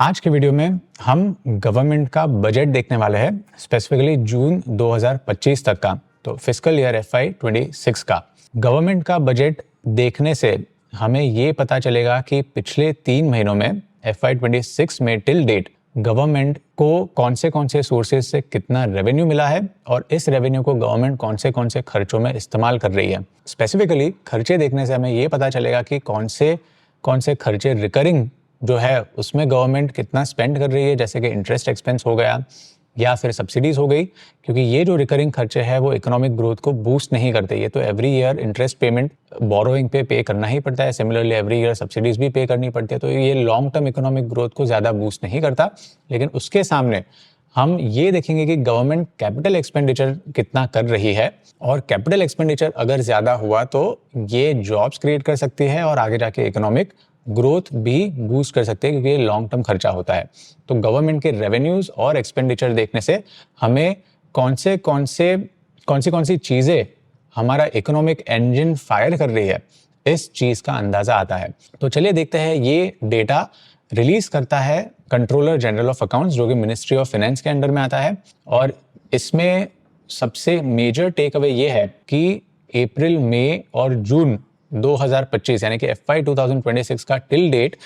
आज के वीडियो में हम गवर्नमेंट का बजट देखने वाले हैं, स्पेसिफिकली जून 2025 तक का, तो फिस्कल ईयर FY26 का। गवर्नमेंट का बजट देखने से हमें ये पता चलेगा कि पिछले 3 महीनों में FY26 में टिल डेट गवर्नमेंट को कौन से सोर्सेज से कितना रेवेन्यू मिला है और इस रेवेन्यू को गवर्नमेंट कौन से खर्चों में इस्तेमाल कर रही है। स्पेसिफिकली खर्चे देखने से हमें ये पता चलेगा कि कौन से खर्चे रिकरिंग जो है उसमें गवर्नमेंट कितना स्पेंड कर रही है, जैसे कि इंटरेस्ट एक्सपेंस हो गया या फिर सब्सिडीज हो गई, क्योंकि ये जो रिकरिंग खर्चे हैं वो इकोनॉमिक ग्रोथ को बूस्ट नहीं करते। ये तो every year interest payment borrowing पे करना ही पड़ता है, सिमिलरली एवरी ईयर सब्सिडीज भी पे करनी पड़ती है, तो ये लॉन्ग टर्म इकोनॉमिक ग्रोथ को ज़्यादा बूस्ट नहीं करता। लेकिन उसके सामने हम ये देखेंगे कि गवर्नमेंट कैपिटल एक्सपेंडिचर कितना कर रही है, और कैपिटल एक्सपेंडिचर अगर ज़्यादा हुआ तो ये जॉब्स क्रिएट कर सकती है और आगे जाके इकोनॉमिक ग्रोथ भी बूस्ट कर सकते हैं, क्योंकि ये लॉन्ग टर्म खर्चा होता है। तो गवर्नमेंट के रेवेन्यूज और एक्सपेंडिचर देखने से हमें कौन सी चीज़ें हमारा इकोनॉमिक इंजन फायर कर रही है, इस चीज़ का अंदाज़ा आता है। तो चलिए देखते हैं। ये डेटा रिलीज करता है कंट्रोलर जनरल ऑफ अकाउंट्स, जो कि मिनिस्ट्री ऑफ फाइनेंस के अंडर में आता है, और इसमें सबसे मेजर टेक अवे ये है कि अप्रैल, मई और जून 2025 यानी कि FY 2026 का टिल डेट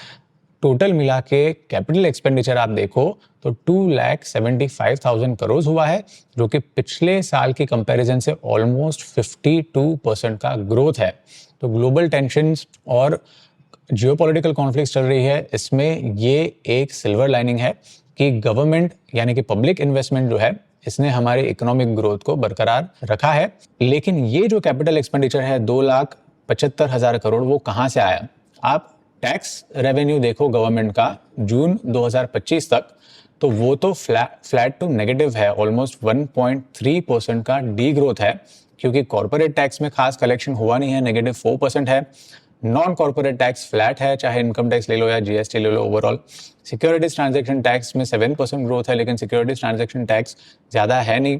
टोटल मिला के कैपिटल एक्सपेंडिचर आप देखो तो 2,75,000 करोड़ हुआ है, जो कि पिछले साल की कंपैरिजन से ऑलमोस्ट 52% का ग्रोथ है। तो ग्लोबल टेंशंस और जियोपॉलिटिकल कॉन्फ्लिक्ट्स चल रही है, इसमें ये एक सिल्वर लाइनिंग है कि गवर्नमेंट यानी कि पब्लिक इन्वेस्टमेंट जो है इसने हमारे इकोनॉमिक ग्रोथ को बरकरार रखा है। लेकिन ये जो कैपिटल एक्सपेंडिचर है 2,75,000 करोड़, वो कहाँ से आया? आप टैक्स रेवेन्यू देखो गवर्नमेंट का जून 2025 तक, तो वो तो फ्लैट टू नेगेटिव है, ऑलमोस्ट 1.3% का डी ग्रोथ है, क्योंकि कॉर्पोरेट टैक्स में खास कलेक्शन हुआ नहीं है, -4% है। नॉन कॉर्पोरेट टैक्स फ्लैट है, चाहे इनकम टैक्स ले लो या GST ले लो। ओवरऑल सिक्योरिटीज ट्रांजैक्शन टैक्स में 7% ग्रोथ है, लेकिन सिक्योरिटीज ट्रांजैक्शन टैक्स ज़्यादा है नहीं,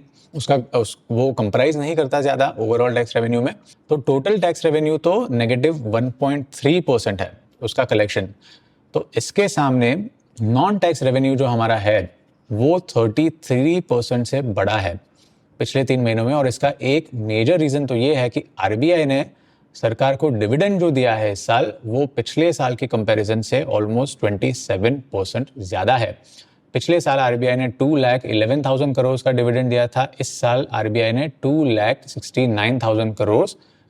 वो कंप्राइज नहीं करता ज़्यादा ओवरऑल टैक्स रेवेन्यू में। तो टोटल टैक्स रेवेन्यू तो -1.3% है उसका कलेक्शन। तो इसके सामने नॉन टैक्स रेवेन्यू जो हमारा है वो 33% से बड़ा है पिछले 3 महीनों में। और इसका एक मेजर रीज़न तो ये है कि RBI ने सरकार को डिविडेंड जो दिया है इस साल, वो पिछले साल की कंपैरिजन से ऑलमोस्ट 27% ज़्यादा है। पिछले साल RBI ने 2,11,000 करोड़ का डिविडेंड दिया था, इस साल RBI ने 2,69,000 करोड़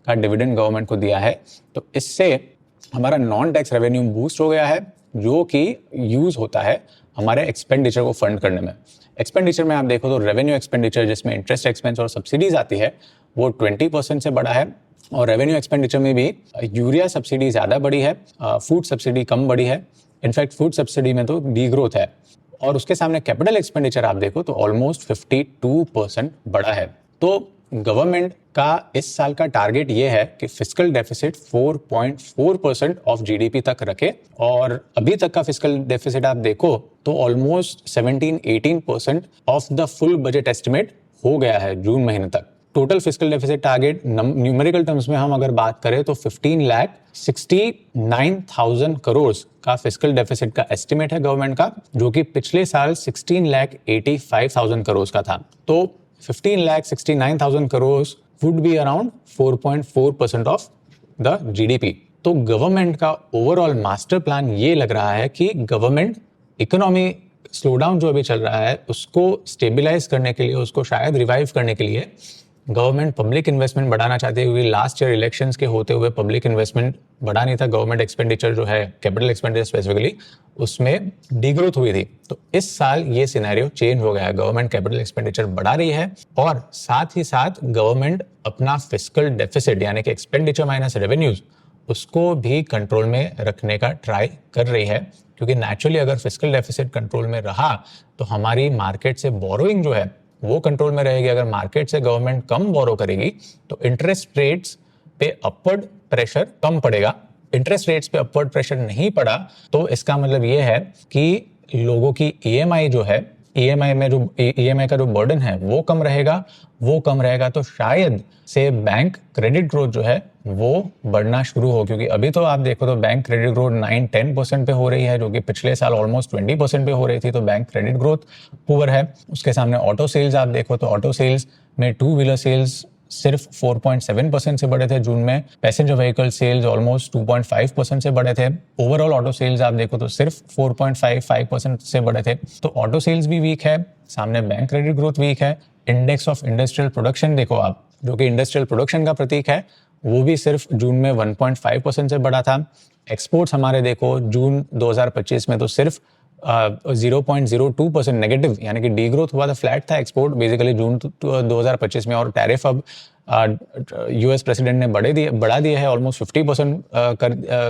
का डिविडेंड गवर्नमेंट को दिया है। तो इससे हमारा नॉन टैक्स रेवेन्यू बूस्ट हो गया है, जो कि यूज़ होता है हमारे एक्सपेंडिचर को फंड करने में। एक्सपेंडिचर में आप देखो तो रेवेन्यू एक्सपेंडिचर, जिसमें इंटरेस्ट एक्सपेंस और सब्सिडीज आती है, वो 20% से बड़ा है। और रेवेन्यू एक्सपेंडिचर में भी यूरिया सब्सिडी ज़्यादा बड़ी है, फूड सब्सिडी कम बड़ी है। इनफैक्ट फूड सब्सिडी में तो डी ग्रोथ है। और उसके सामने कैपिटल एक्सपेंडिचर आप देखो तो ऑलमोस्ट 52% बड़ा है। तो गवर्नमेंट का इस साल का टारगेट ये है कि फिस्कल डेफिसिट 4.4% ऑफ GDP तक रखे, और अभी तक का फिस्कल डेफिसिट आप देखो तो almost 17-18% of the full budget estimate हो गया है जून महीने तक। Total fiscal deficit target numerical terms में हम अगर बात करें तो 15,69,000 करोड़ का फिस्कल डेफिसिट का एस्टिमेट है गवर्नमेंट का, जो कि पिछले साल 16,85,000 करोड़ का था। तो 15,69,000 crore would be around 4.4% of the GDP। तो गवर्नमेंट का ओवरऑल मास्टर प्लान ये लग रहा है कि गवर्नमेंट इकोनॉमी स्लोडाउन जो अभी चल रहा है उसको स्टेबलाइज करने के लिए, उसको शायद रिवाइव करने के लिए गवर्नमेंट पब्लिक इन्वेस्टमेंट बढ़ाना चाहती है, क्योंकि लास्ट ईयर इलेक्शंस के होते हुए पब्लिक इन्वेस्टमेंट बढ़ा नहीं था। गवर्नमेंट एक्सपेंडिचर जो है कैपिटल एक्सपेंडिचर स्पेसिफिकली, उसमें डीग्रोथ हुई थी। तो इस साल ये सिनेरियो चेंज हो गया है, गवर्नमेंट कैपिटल एक्सपेंडिचर बढ़ा रही है और साथ ही साथ गवर्नमेंट अपना फिस्कल डेफिसिट यानी कि एक्सपेंडिचर माइनस रेवेन्यूज उसको भी कंट्रोल में रखने का ट्राई कर रही है, क्योंकि नेचुरली अगर फिस्कल डेफिसिट कंट्रोल में रहा तो हमारी मार्केट से बोरोइंग जो है वो कंट्रोल में रहेगी। अगर मार्केट से गवर्नमेंट कम बोरो करेगी तो इंटरेस्ट रेट्स पे अपवर्ड प्रेशर कम पड़ेगा। इंटरेस्ट रेट्स पे अपवर्ड प्रेशर नहीं पड़ा तो इसका मतलब ये है कि लोगों की EMI जो है ईएमआई में जो ईएमआई का जो बर्डन है वो कम रहेगा तो शायद से बैंक क्रेडिट ग्रोथ जो है वो बढ़ना शुरू हो, क्योंकि अभी तो आप देखो तो बैंक क्रेडिट ग्रोथ 9-10% पे हो रही है, जो कि पिछले साल ऑलमोस्ट 20% पे हो रही थी। तो बैंक क्रेडिट ग्रोथ पुअर है। उसके सामने ऑटो सेल्स आप देखो तो ऑटो सेल्स में टू व्हीलर सेल्स सिर्फ 4.7% से बढ़े थे जून में। पैसेंजर व्हीकल सेल्स ऑलमोस्ट 2.5% से बढ़े थे। ओवरऑल ऑटो सेल्स आप देखो तो सिर्फ 4.55% से बढ़े थे। तो ऑटो सेल्स भी वीक है, सामने बैंक क्रेडिट ग्रोथ वीक है। इंडेक्स ऑफ इंडस्ट्रियल प्रोडक्शन देखो आप, जो कि इंडस्ट्रियल प्रोडक्शन का प्रतीक है, वो भी सिर्फ जून में 1.5% से बढ़ा था। एक्सपोर्ट्स हमारे देखो जून 2025 में तो सिर्फ 0.02% नेगेटिव, यानी कि डी ग्रोथ हुआ था, फ्लैट था एक्सपोर्ट बेसिकली जून 2025 में। और टैरिफ अब यूएस प्रेसिडेंट ने बढ़ा दिए है, ऑलमोस्ट 50%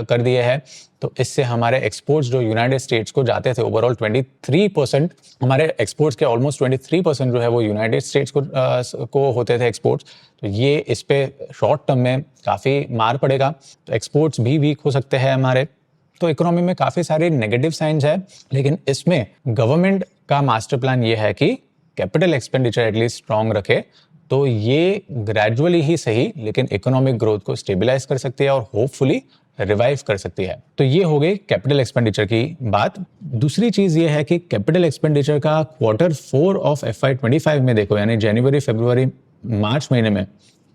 कर दिए हैं। तो इससे हमारे एक्सपोर्ट्स जो यूनाइटेड स्टेट्स को जाते थे ओवरऑल 23%, हमारे एक्सपोर्ट्स के ऑलमोस्ट 23% जो है वो यूनाइटेड स्टेट्स को होते थे एक्सपोर्ट्स। तो ये इस पे शॉर्ट टर्म में काफ़ी मार पड़ेगा, तो एक्सपोर्ट्स भी वीक हो सकते हैं हमारे। तो इकोनॉमी में काफ़ी सारे नेगेटिव साइंस है, लेकिन इसमें गवर्नमेंट का मास्टर प्लान ये है कि कैपिटल एक्सपेंडिचर एटलीस्ट स्ट्रॉन्ग रखे, तो ये ग्रेजुअली ही सही लेकिन इकोनॉमिक ग्रोथ को स्टेबलाइज कर सकती है और होपफुली रिवाइव कर सकती है। तो ये हो गई कैपिटल एक्सपेंडिचर की बात। दूसरी चीज ये है कि कैपिटल एक्सपेंडिचर का Q4 ऑफ FY25 में देखो, यानी जनवरी, फरवरी, मार्च महीने में,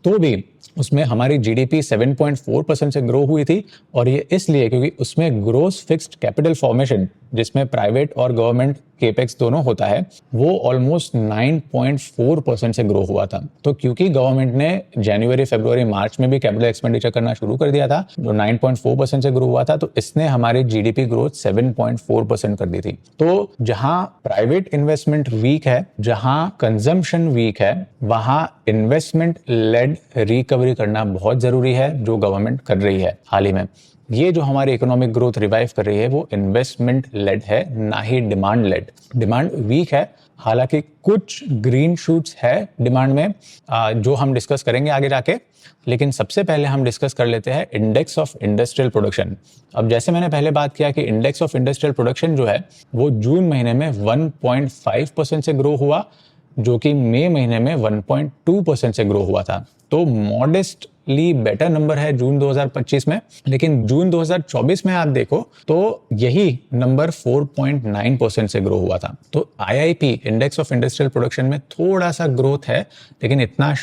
तो भी उसमें हमारी जीडीपी 7.4% से ग्रो हुई थी। और ये इसलिए क्योंकि उसमें ग्रोस फिक्स्ड कैपिटल फॉर्मेशन, जिसमें प्राइवेट और गवर्नमेंट केपेक्स दोनों होता है, वो ऑलमोस्ट 9.4% से ग्रो हुआ था। तो क्योंकि गवर्नमेंट ने जनवरी, फरवरी, मार्च में भी कैपिटल एक्सपेंडिचर करना शुरू कर दिया था, जो 9.4% से ग्रो हुआ था, तो इसने हमारी जीडीपी ग्रोथ 7.4% कर दी थी। तो जहां प्राइवेट इन्वेस्टमेंट वीक है, जहां कंजम्पशन वीक है, वहां इन्वेस्टमेंट लेड रिकवरी करना बहुत जरूरी है, जो गवर्नमेंट कर रही है हाल ही में। ये जो हमारी इकोनॉमिक ग्रोथ रिवाइव कर रही है वो इन्वेस्टमेंट लेड है, ना ही डिमांड लेड। डिमांड वीक है, हालांकि कुछ ग्रीन शूट्स है डिमांड में, जो हम डिस्कस करेंगे आगे जाके। लेकिन सबसे पहले हम डिस्कस कर लेते हैं इंडेक्स ऑफ इंडस्ट्रियल प्रोडक्शन। अब जैसे मैंने पहले बात किया कि इंडेक्स ऑफ इंडस्ट्रियल प्रोडक्शन जो है वो जून महीने में 1.5% से ग्रो हुआ, जो कि मई महीने में 1.2% से ग्रो हुआ था। तो मॉडेस्टली बेटर नंबर है जून 2025 में। लेकिन जून 2024 में आप देखो तो यही नंबर 4.9% से ग्रो हुआ था। तो IIP index of industrial production में थोड़ा सा ग्रोथ है, लेकिन इतना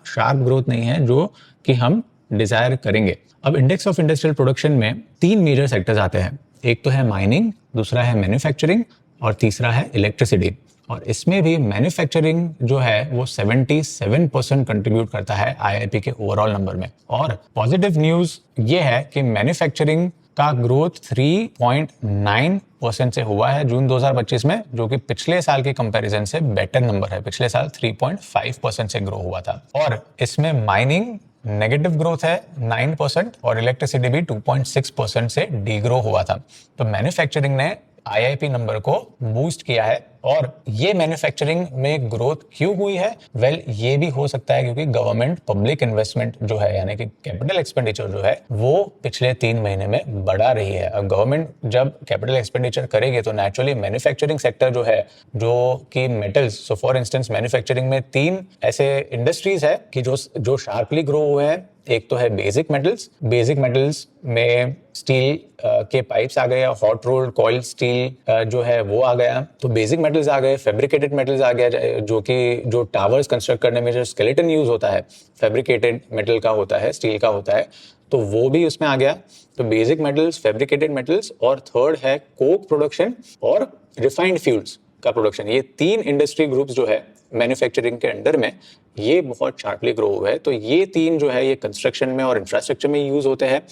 शार्प ग्रोथ नहीं है जो कि हम डिजायर करेंगे। अब इंडेक्स ऑफ इंडस्ट्रियल प्रोडक्शन में 3 मेजर सेक्टर्स आते हैं। एक तो है माइनिंग, दूसरा है मैन्युफैक्चरिंग और तीसरा है इलेक्ट्रिसिटी। और इसमें भी मैन्युफैक्चरिंग जो है वो 77% कंट्रीब्यूट करता है आईआईपी के ओवरऑल नंबर में। और पॉजिटिव न्यूज ये है कि मैन्युफैक्चरिंग का ग्रोथ 3.9% से हुआ है जून 2025 में, जो कि पिछले साल के कंपैरिजन से बेटर नंबर है। पिछले साल 3.5% से ग्रो हुआ था। और इसमें माइनिंग नेगेटिव ग्रोथ है 9% और इलेक्ट्रिसिटी भी 2.6% से डीग्रो हुआ था। तो मैन्युफैक्चरिंग ने आईआईपी नंबर को बूस्ट किया है। और ये मैन्युफैक्चरिंग में ग्रोथ क्यों हुई है? ये भी हो सकता है क्योंकि गवर्नमेंट पब्लिक इन्वेस्टमेंट जो है, यानी कि कैपिटल एक्सपेंडिचर जो है, वो पिछले 3 महीने में बढ़ा रही है। अब गवर्नमेंट जब कैपिटल एक्सपेंडिचर करेगी तो नेचुरली मैन्युफैक्चरिंग सेक्टर जो है, जो कि metals, so for instance manufacturing में 3 ऐसे इंडस्ट्रीज है कि जो शार्पली ग्रो हुए हैं। एक तो है बेसिक मेटल्स। बेसिक मेटल्स में स्टील के पाइप्स आ गए, हॉट रोल्ड कॉइल स्टील जो है वो आ गया। तो बेसिक मेटल्स आ गए, फैब्रिकेटेड मेटल्स आ गया, जो टावर्स कंस्ट्रक्ट करने में जो स्केलेटन यूज होता है, फैब्रिकेटेड मेटल का होता है, स्टील का होता है, तो वो भी उसमें आ गया। तो बेसिक मेटल्स, फैब्रिकेटेड मेटल्स, और थर्ड है कोक प्रोडक्शन और रिफाइंड फ्यूल्स का प्रोडक्शन। ये 3 इंडस्ट्री ग्रुप्स जो है मैन्युफैक्चरिंग के अंडर में, ये बहुत शार्पली ग्रो हुआ है। तो ये 3 जो है ये कंस्ट्रक्शन में और इंफ्रास्ट्रक्चर में यूज होते हैं।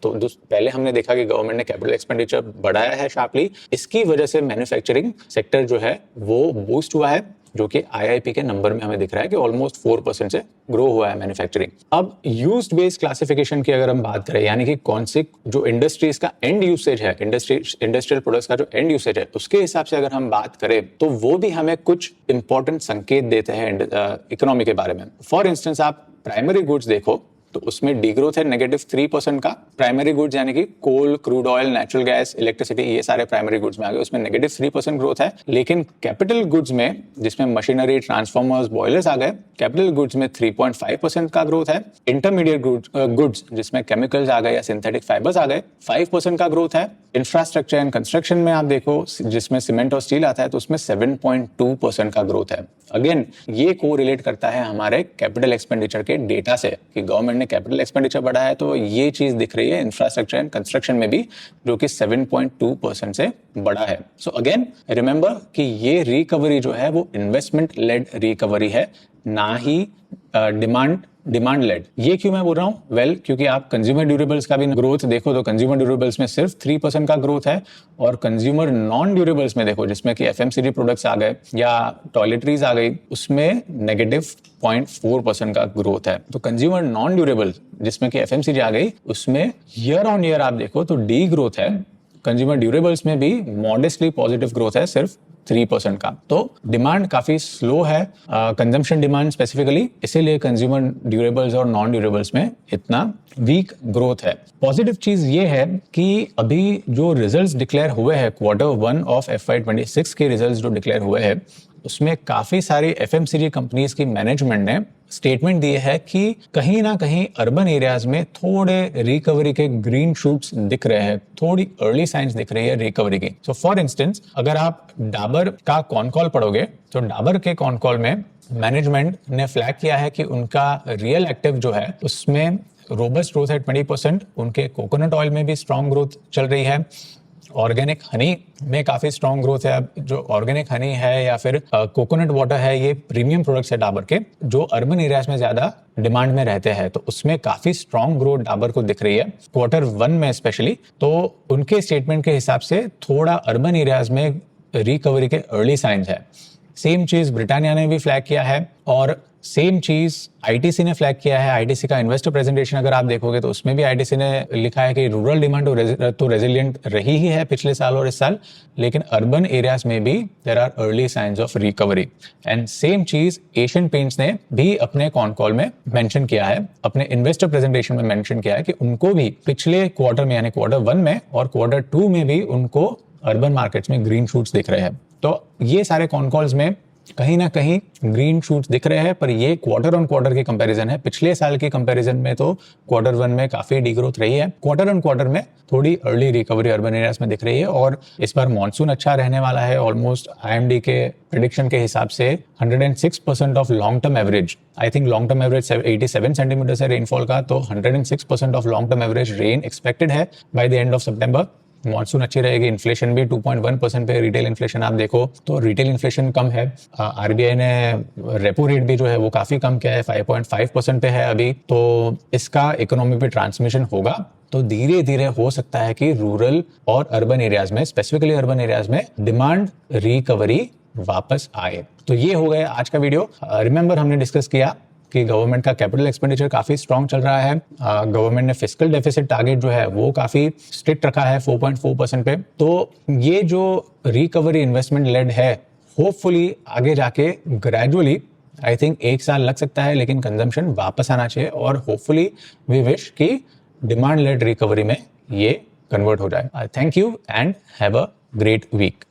तो पहले हमने देखा कि गवर्नमेंट ने कैपिटल एक्सपेंडिचर बढ़ाया है शार्पली, इसकी वजह से मैन्युफैक्चरिंग सेक्टर जो है वो बूस्ट हुआ है, जो कि आईआईपी के नंबर में हमें दिख रहा है कि ऑलमोस्ट 4% से ग्रो हुआ है मैन्युफैक्चरिंग। अब यूज्ड बेस्ड क्लासिफिकेशन की अगर हम बात करें, यानी कि कौन सी जो इंडस्ट्रीज का एंड यूसेज है, इंडस्ट्रियल प्रोडक्ट्स का जो एंड यूसेज है, उसके हिसाब से अगर हम बात करें तो वो भी हमें कुछ इंपॉर्टेंट संकेत देते हैं इकोनॉमी के बारे में। फॉर इंस्टेंस आप प्राइमरी गुड्स देखो तो उसमें डी ग्रोथ है -3% का। प्राइमरी गुड्स यानी कि coal, crude oil, natural gas, electricity, ये सारे प्राइमरी गुड्स में आ गए, उसमें -3% ग्रोथ है। लेकिन कैपिटल गुड्स में, जिसमें मशीनरी, ट्रांसफॉर्मर्स, बॉयलर्स आ गए, कैपिटल गुड्स में 3.5% का ग्रोथ है। इंटरमीडिएट गुड्स जिसमें केमिकल्स आ गए या सिंथेटिक फाइबर्स आ गए, 5% का ग्रोथ है। इंफ्रास्ट्रक्चर एंड कंस्ट्रक्शन में आप देखो, जिसमें सीमेंट और स्टील आता है, तो उसमें 7.2% का ग्रोथ है। अगेन ये को रिलेट करता है हमारे कैपिटल एक्सपेंडिचर के डेटा से कि गवर्नमेंट ने कैपिटल एक्सपेंडिचर बढ़ाया है, तो ये चीज दिख रही है इंफ्रास्ट्रक्चर एंड कंस्ट्रक्शन में भी, जो कि 7.2% से बढ़ा है। सो अगेन रिमेंबर कि ये रिकवरी जो है वो इन्वेस्टमेंट लेड रिकवरी है, ना ही डिमांड लेड। ये क्यों मैं बोल रहा हूँ? वेल, क्योंकि आप कंज्यूमर ड्यूरेबल्स का भी ग्रोथ देखो तो कंज्यूमर ड्यूरेबल्स में सिर्फ 3% का ग्रोथ है, और कंज्यूमर नॉन ड्यूरेबल्स में देखो, जिसमें कि एफएमसीजी प्रोडक्ट्स आ गए या टॉयलेटरीज आ गई, उसमें -0.4% का ग्रोथ है। तो कंज्यूमर नॉन ड्यूरेबल जिसमें कि एफएमसीजी आ गई, उसमें ईयर ऑन ईयर आप देखो तो डी ग्रोथ है। कंज्यूमर ड्यूरेबल्स में भी मॉडेस्टली पॉजिटिव ग्रोथ है, सिर्फ 3% का। तो डिमांड काफी स्लो है, कंजम्पशन डिमांड स्पेसिफिकली, इसीलिए कंज्यूमर ड्यूरेबल्स और नॉन ड्यूरेबल्स में इतना वीक ग्रोथ है। पॉजिटिव चीज ये है कि अभी जो रिजल्ट्स डिक्लेयर हुए हैं, Q1 ऑफ FY26 के रिजल्ट्स जो डिक्लेयर हुए हैं, उसमें काफी सारी एफएमसीजी कंपनीज की मैनेजमेंट ने स्टेटमेंट दिए है कि कहीं ना कहीं अर्बन एरियाज में थोड़े रिकवरी के ग्रीन शूट्स दिख रहे हैं, थोड़ी अर्ली साइंस दिख रही है रिकवरी की। सो फॉर इंस्टेंस, अगर आप डाबर का कॉन कॉल पढ़ोगे तो डाबर के कॉन कॉल में मैनेजमेंट ने फ्लैग किया है कि उनका रियल एक्टिव जो है उसमें रोबस्ट ग्रोथ है 20%, उनके कोकोनट ऑयल में भी स्ट्रॉन्ग ग्रोथ चल रही है, ऑर्गेनिक हनी में काफी स्ट्रॉन्ग ग्रोथ है। अब जो ऑर्गेनिक हनी है या फिर कोकोनट वाटर है, ये प्रीमियम प्रोडक्ट्स है डाबर के, जो अर्बन एरियाज में ज्यादा डिमांड में रहते हैं, तो उसमें काफी स्ट्रॉन्ग ग्रोथ डाबर को दिख रही है Q1 में स्पेशली। तो उनके स्टेटमेंट के हिसाब से थोड़ा अर्बन एरियाज में रिकवरी के अर्ली साइंस है। सेम चीज ब्रिटानिया ने भी फ्लैग किया है, और सेम चीज आईटीसी ने फ्लैग किया है। आईटीसी का इन्वेस्टर प्रेजेंटेशन अगर आप देखोगे तो उसमें भी आईटीसी ने लिखा है कि रूरल डिमांड तो रेजिलिएंट रही ही है पिछले साल और इस साल, लेकिन अर्बन एरियाज में भी there are early signs of recovery. And same चीज एशियन पेंट्स ने भी अपने कॉन कॉल में मेंशन किया है, अपने इन्वेस्टर प्रेजेंटेशन में मेंशन किया है कि उनको भी पिछले क्वार्टर में यानी Q1 में और Q2 में भी उनको अर्बन मार्केट्स में ग्रीन शूट्स दिख रहे हैं। तो ये सारे कॉन कॉल्स में कहीं ना कहीं ग्रीन शूट्स दिख रहे हैं, पर ये क्वार्टर ऑन क्वार्टर की कंपैरिजन है। पिछले साल की कंपैरिजन में तो Q1 में काफी डिग्रोथ रही है, क्वार्टर ऑन क्वार्टर में थोड़ी अर्ली रिकवरी अर्बन एरियाज में दिख रही है। और इस बार मॉनसून अच्छा रहने वाला है, ऑलमोस्ट IMD के प्रेडिक्शन के हिसाब से 106% of long term average, I think long term average 87 centimetre है रेनफॉल का, तो 106% of long term average rain expected है बाय द एंड ऑफ सितंबर। मॉनसून अच्छी रहेगी, इन्फ्लेशन भी 2.1% पे, रिटेल इन्फ्लेशन आप देखो तो रिटेल इन्फ्लेशन कम है। आरबीआई ने रेपो रेट भी जो है वो काफी कम किया है, 5.5% पे है अभी। तो इसका इकोनॉमी पे ट्रांसमिशन होगा, तो धीरे धीरे हो सकता है कि रूरल और अर्बन एरियाज में, स्पेसिफिकली अर्बन एरियाज में डिमांड रिकवरी वापस आए। तो ये हो गया आज का वीडियो। रिमेंबर हमने डिस्कस किया कि गवर्नमेंट का कैपिटल एक्सपेंडिचर काफी स्ट्रांग चल रहा है। गवर्नमेंट ने फिस्कल डेफिसिट टारगेट जो है वो काफी स्ट्रिक्ट रखा है 4.4% पे। तो ये जो रिकवरी इन्वेस्टमेंट लेड है, होपफुली आगे जाके ग्रेजुअली, आई थिंक 1 साल लग सकता है, लेकिन कंजम्पशन वापस आना चाहिए, और होपफुली वी विश कि डिमांड लेड रिकवरी में ये कन्वर्ट हो जाए। Thank you and have a great week.